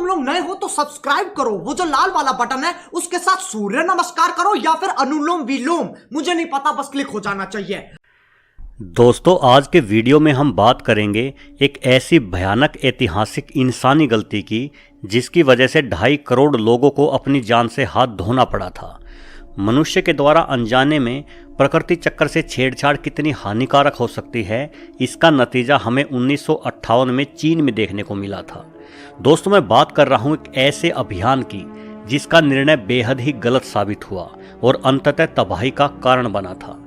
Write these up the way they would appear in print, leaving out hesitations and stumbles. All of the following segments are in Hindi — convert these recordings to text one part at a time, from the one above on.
लोग नए हो तो सब्सक्राइब करो, वो जो लाल वाला बटन है उसके साथ सूर्य नमस्कार करो या फिर अनुलोम विलोम, मुझे नहीं पता, बस क्लिक हो जाना चाहिए। दोस्तों, आज के वीडियो में हम बात करेंगे एक ऐसी भयानक ऐतिहासिक इंसानी गलती की जिसकी वजह से 2.5 करोड़ लोगों को अपनी जान से हाथ धोना पड़ा था। मनुष्य के द्वारा अनजाने में प्रकृति चक्र से छेड़छाड़ कितनी हानिकारक हो सकती है, इसका नतीजा हमें 1958 में चीन में देखने को मिला था। दोस्तों, मैं बात कर रहा हूँ एक ऐसे अभियान की जिसका निर्णय बेहद ही गलत साबित हुआ और अंततः तबाही का कारण बना था।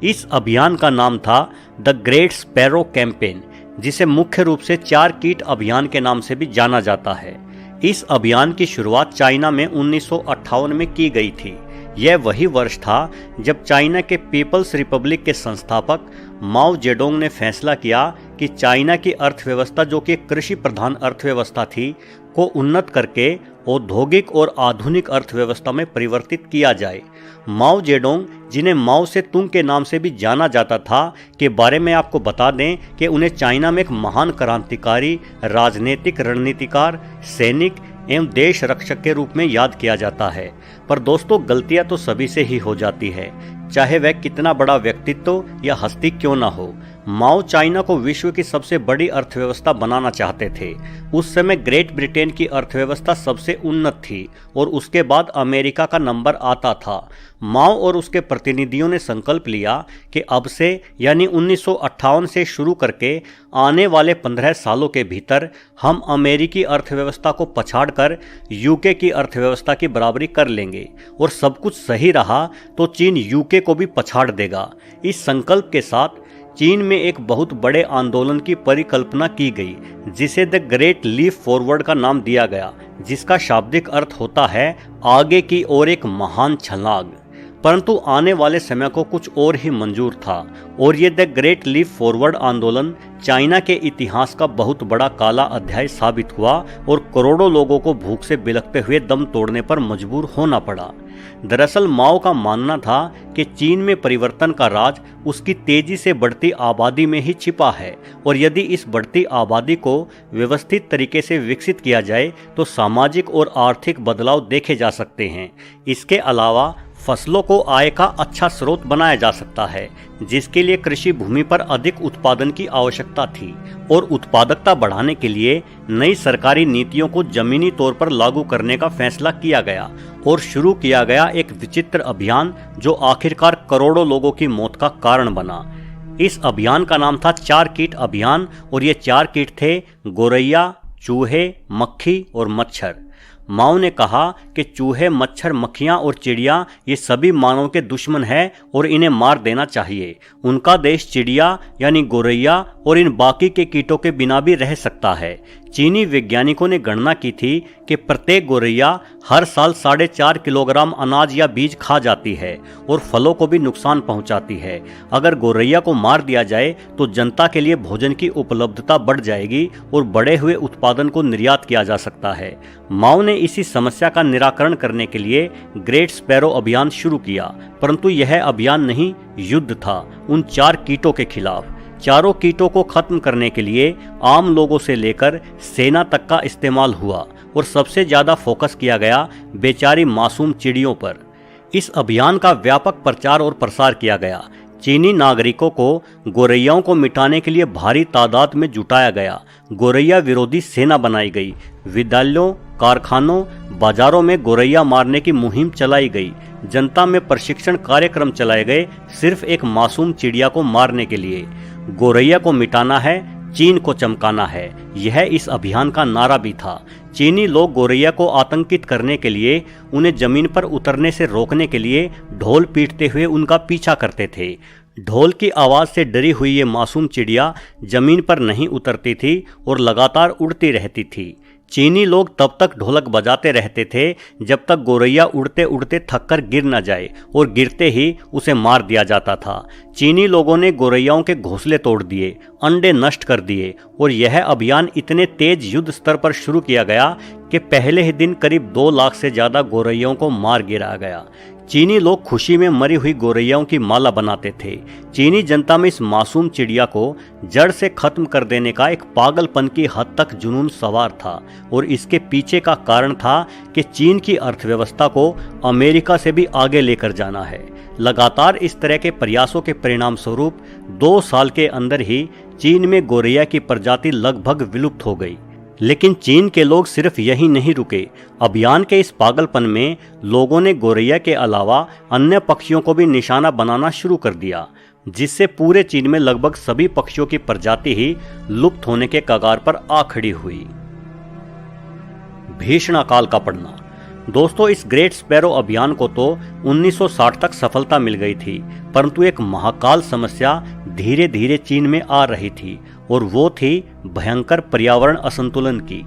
इस अभियान का नाम था द ग्रेट स्पैरो कैंपेन, जिसे मुख्य रूप से 4 कीट अभियान के नाम से भी जाना जाता है। इस अभियान की शुरुआत चाइना में 1958 में की गई थी। यह वही वर्ष था जब चाइना के पीपल्स रिपब्लिक के संस्थापक माओ जेडोंग ने फैसला किया कि चाइना की अर्थव्यवस्था, जो कि कृषि प्रधान अर्थव्यवस्था थी, को उन्नत करके औद्योगिक और आधुनिक अर्थव्यवस्था में परिवर्तित किया जाए। माओ जेडोंग, जिन्हें माओ से तुंग के नाम से भी जाना जाता था, के बारे में आपको बता दें कि उन्हें चाइना में एक महान क्रांतिकारी, राजनीतिक रणनीतिकार, सैनिक एवं देश रक्षक के रूप में याद किया जाता है। पर दोस्तों, गलतियां तो सभी से ही हो जाती है, चाहे वह कितना बड़ा व्यक्तित्व या हस्ती क्यों ना हो। माओ चाइना को विश्व की सबसे बड़ी अर्थव्यवस्था बनाना चाहते थे। उस समय ग्रेट ब्रिटेन की अर्थव्यवस्था सबसे उन्नत थी और उसके बाद अमेरिका का नंबर आता था। माओ और उसके प्रतिनिधियों ने संकल्प लिया कि अब से यानी 1958 से शुरू करके आने वाले 15 सालों के भीतर हम अमेरिकी अर्थव्यवस्था को पछाड़कर यूके की अर्थव्यवस्था की बराबरी कर लेंगे, और सब कुछ सही रहा तो चीन यूके को भी पछाड़ देगा। इस संकल्प के साथ चीन में एक बहुत बड़े आंदोलन की परिकल्पना की गई, जिसे द ग्रेट लीप फॉरवर्ड का नाम दिया गया, जिसका शाब्दिक अर्थ होता है आगे की ओर एक महान छलांग। परंतु आने वाले समय को कुछ और ही मंजूर था, और ये द ग्रेट लीप फॉरवर्ड आंदोलन चाइना के इतिहास का बहुत बड़ा काला अध्याय साबित हुआ और करोड़ों लोगों को भूख से बिलखते हुए दम तोड़ने पर मजबूर होना पड़ा। दरअसल माओ का मानना था कि चीन में परिवर्तन का राज उसकी तेजी से बढ़ती आबादी में ही छिपा है, और यदि इस बढ़ती आबादी को व्यवस्थित तरीके से विकसित किया जाए तो सामाजिक और आर्थिक बदलाव देखे जा सकते हैं। इसके अलावा फसलों को आय का अच्छा स्रोत बनाया जा सकता है, जिसके लिए कृषि भूमि पर अधिक उत्पादन की आवश्यकता थी, और उत्पादकता बढ़ाने के लिए नई सरकारी नीतियों को जमीनी तौर पर लागू करने का फैसला किया गया और शुरू किया गया एक विचित्र अभियान जो आखिरकार करोड़ों लोगों की मौत का कारण बना। इस अभियान का नाम था 4 कीट अभियान, और ये 4 कीट थे गोरैया, चूहे, मक्खी और मच्छर। माओ ने कहा कि चूहे, मच्छर, मक्खियां और चिड़िया ये सभी मानव के दुश्मन हैं और इन्हें मार देना चाहिए। उनका देश चिड़िया यानी गोरैया और इन बाकी के कीटों के बिना भी रह सकता है। चीनी वैज्ञानिकों ने गणना की थी कि प्रत्येक गोरैया हर साल 4.5 किलोग्राम अनाज या बीज खा जाती है और फलों को भी नुकसान पहुंचाती है। अगर गोरैया को मार दिया जाए तो जनता के लिए भोजन की उपलब्धता बढ़ जाएगी और बढ़े हुए उत्पादन को निर्यात किया जा सकता है। माओ ने इसी समस्या का निराकरण करने के लिए ग्रेट स्पैरो अभियान शुरू किया, परंतु यह अभियान नहीं, युद्ध था उन 4 कीटों के खिलाफ। चारों कीटों को खत्म करने के लिए आम लोगों से लेकर सेना तक का इस्तेमाल हुआ, और सबसे ज्यादा फोकस किया गया बेचारी मासूम चिड़ियों पर। इस अभियान का व्यापक प्रचार और प्रसार किया गया। चीनी नागरिकों को गोरैयाओं को मिटाने के लिए भारी तादाद में जुटाया गया। गोरैया विरोधी सेना बनाई गई। विद्यालयों, कारखानों, बाजारों में गोरैया मारने की मुहिम चलाई गई। जनता में प्रशिक्षण कार्यक्रम चलाए गए, सिर्फ एक मासूम चिड़िया को मारने के लिए। गोरैया को मिटाना है, चीन को चमकाना है, यह इस अभियान का नारा भी था। चीनी लोग गोरैया को आतंकित करने के लिए, उन्हें जमीन पर उतरने से रोकने के लिए ढोल पीटते हुए उनका पीछा करते थे। ढोल की आवाज़ से डरी हुई ये मासूम चिड़िया जमीन पर नहीं उतरती थी और लगातार उड़ती रहती थी। चीनी लोग तब तक ढोलक बजाते रहते थे जब तक गोरैया उड़ते उड़ते थककर गिर न जाए, और गिरते ही उसे मार दिया जाता था। चीनी लोगों ने गोरैयाओं के घोंसले तोड़ दिए, अंडे नष्ट कर दिए, और यह अभियान इतने तेज युद्ध स्तर पर शुरू किया गया कि पहले ही दिन करीब 2 लाख से ज़्यादा गोरैयों को मार गिराया गया। चीनी लोग खुशी में मरी हुई गोरैयाओं की माला बनाते थे। चीनी जनता में इस मासूम चिड़िया को जड़ से खत्म कर देने का एक पागलपन की हद तक जुनून सवार था और इसके पीछे का कारण था कि चीन की अर्थव्यवस्था को अमेरिका से भी आगे लेकर जाना है। लगातार इस तरह के प्रयासों के परिणाम स्वरूप 2 साल के अंदर ही चीन में गोरैया की प्रजाति लगभग विलुप्त हो गई। लेकिन चीन के लोग सिर्फ यही नहीं रुके। अभियान के इस पागलपन में लोगों ने गोरैया के अलावा अन्य पक्षियों को भी निशाना बनाना शुरू कर दिया, जिससे पूरे चीन में लगभग सभी पक्षियों की प्रजाति ही लुप्त होने के कगार पर आ खड़ी हुई। भीषण अकाल का पड़ना। दोस्तों, इस ग्रेट स्पैरो अभियान को तो 1960 तक सफलता मिल गई थी, परंतु एक महाकाल समस्या धीरे धीरे चीन में आ रही थी और वो थी भयंकर पर्यावरण असंतुलन की।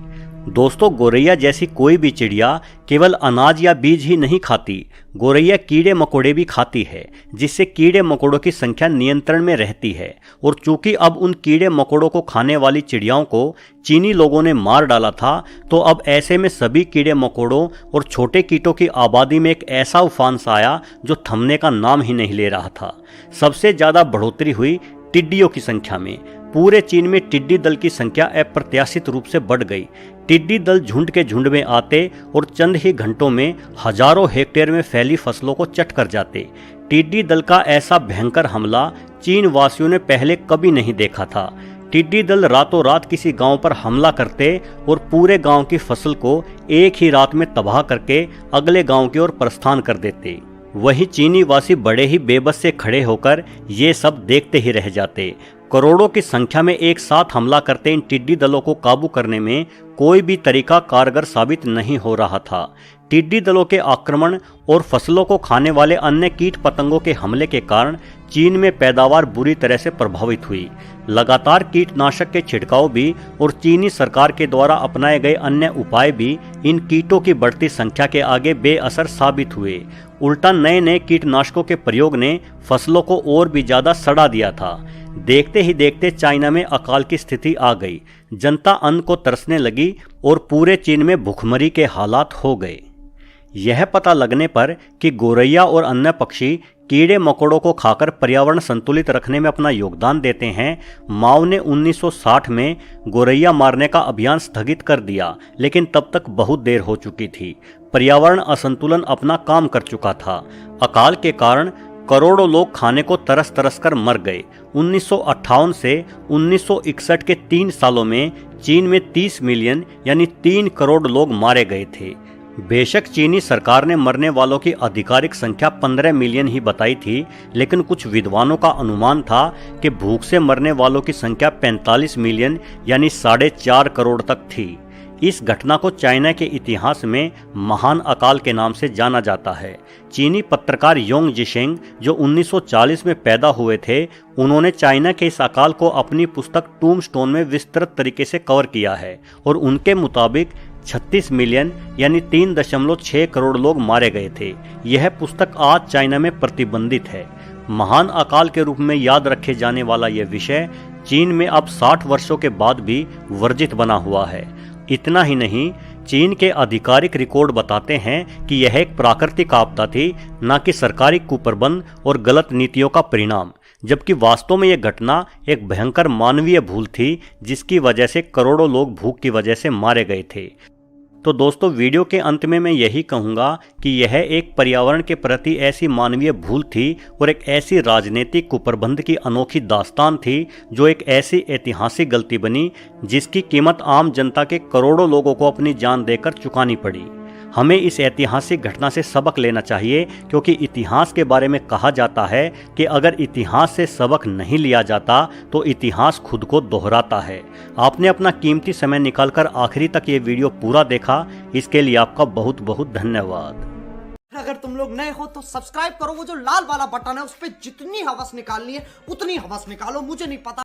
दोस्तों, गोरैया जैसी कोई भी चिड़िया केवल अनाज या बीज ही नहीं खाती, गोरैया कीड़े मकोड़े भी खाती है, जिससे कीड़े मकोड़ों की संख्या नियंत्रण में रहती है। और चूंकि अब उन कीड़े मकोड़ों को खाने वाली चिड़ियाओं को चीनी लोगों ने मार डाला था, तो अब ऐसे में सभी कीड़े मकोड़ों और छोटे कीटों की आबादी में एक ऐसा उफान सा आया जो थमने का नाम ही नहीं ले रहा था। सबसे ज्यादा बढ़ोतरी हुई टिड्डियों की संख्या में। पूरे चीन में टिड्डी दल की संख्या अप्रत्याशित रूप से बढ़ गई। टिड्डी दल झुंड के झुंड में आते और चंद ही घंटों में हजारों हेक्टेयर में फैली फसलों को चट कर जाते। टिड्डी दल का ऐसा भयंकर हमला चीन वासियों ने पहले कभी नहीं देखा था। टिड्डी दल रातों रात किसी गांव पर हमला करते और पूरे गांव की फसल को एक ही रात में तबाह करके अगले गांव की ओर प्रस्थान कर देते। वही चीनी वासी बड़े ही बेबस से खड़े होकर ये सब देखते ही रह जाते। करोड़ों की संख्या में एक साथ हमला करते इन टिड्डी दलों को काबू करने में कोई भी तरीका कारगर साबित नहीं हो रहा था। टिड्डी दलों के आक्रमण और फसलों को खाने वाले अन्य कीट पतंगों के हमले के कारण चीन में पैदावार बुरी तरह से प्रभावित हुई। लगातार कीटनाशक के छिड़काव भी और चीनी सरकार के द्वारा अपनाए गए अन्य उपाय भी इन कीटों की बढ़ती संख्या के आगे बेअसर साबित हुए। उल्टा नए नए कीटनाशकों के प्रयोग ने फसलों को और भी ज्यादा सड़ा दिया था। देखते ही देखते चाइना में अकाल की स्थिति आ गई। जनता अन्न को तरसने लगी और पूरे चीन में भूखमरी के हालात हो गए। यह पता लगने पर कि गोरैया और अन्य पक्षी कीड़े मकोड़ों को खाकर पर्यावरण संतुलित रखने में अपना योगदान देते हैं, माओ ने 1960 में गोरैया मारने का अभियान स्थगित कर दिया। लेकिन तब तक बहुत देर हो चुकी थी। पर्यावरण असंतुलन अपना काम कर चुका था। अकाल के कारण करोड़ों लोग खाने को तरस तरस कर मर गए। 1958 से 1961 के 3 सालों में चीन में 30 मिलियन यानी 3 करोड़ लोग मारे गए थे। बेशक चीनी सरकार ने मरने वालों की आधिकारिक संख्या 15 मिलियन ही बताई थी, लेकिन कुछ विद्वानों का अनुमान था कि भूख से मरने वालों की संख्या 45 मिलियन यानी 4.5 करोड़ तक थी। इस घटना को चाइना के इतिहास में महान अकाल के नाम से जाना जाता है। चीनी पत्रकार योंग जिशेंग जो 1940 में पैदा हुए थे, उन्होंने चाइना के इस अकाल को अपनी पुस्तक टूम्बस्टोन में विस्तृत तरीके से कवर किया है और उनके मुताबिक 36 मिलियन यानी 3.6 करोड़ लोग मारे गए थे। यह पुस्तक आज चाइना में प्रतिबंधित है। महान अकाल के रूप में याद रखे जाने वाला यह विषय चीन में अब 60 वर्षों के बाद भी वर्जित बना हुआ है। इतना ही नहीं, चीन के आधिकारिक रिकॉर्ड बताते हैं कि यह एक प्राकृतिक आपदा थी, न कि सरकारी कुप्रबंध और गलत नीतियों का परिणाम, जबकि वास्तव में यह घटना एक भयंकर मानवीय भूल थी जिसकी वजह से करोड़ों लोग भूख की वजह से मारे गए थे। तो दोस्तों, वीडियो के अंत में मैं यही कहूँगा कि यह एक पर्यावरण के प्रति ऐसी मानवीय भूल थी और एक ऐसी राजनीतिक कुप्रबंध की अनोखी दास्तान थी जो एक ऐसी ऐतिहासिक गलती बनी जिसकी कीमत आम जनता के करोड़ों लोगों को अपनी जान देकर चुकानी पड़ी। हमें इस ऐतिहासिक घटना से सबक लेना चाहिए, क्योंकि इतिहास के बारे में कहा जाता है कि अगर इतिहास से सबक नहीं लिया जाता तो इतिहास खुद को दोहराता है। आपने अपना कीमती समय निकालकर आखिरी तक ये वीडियो पूरा देखा, इसके लिए आपका बहुत बहुत धन्यवाद। अगर तुम लोग नए हो तो सब्सक्राइब करो, वो जो लाल वाला बटन है उस पर जितनी हवस निकालनी है उतनी हवस निकालो, मुझे नहीं पता।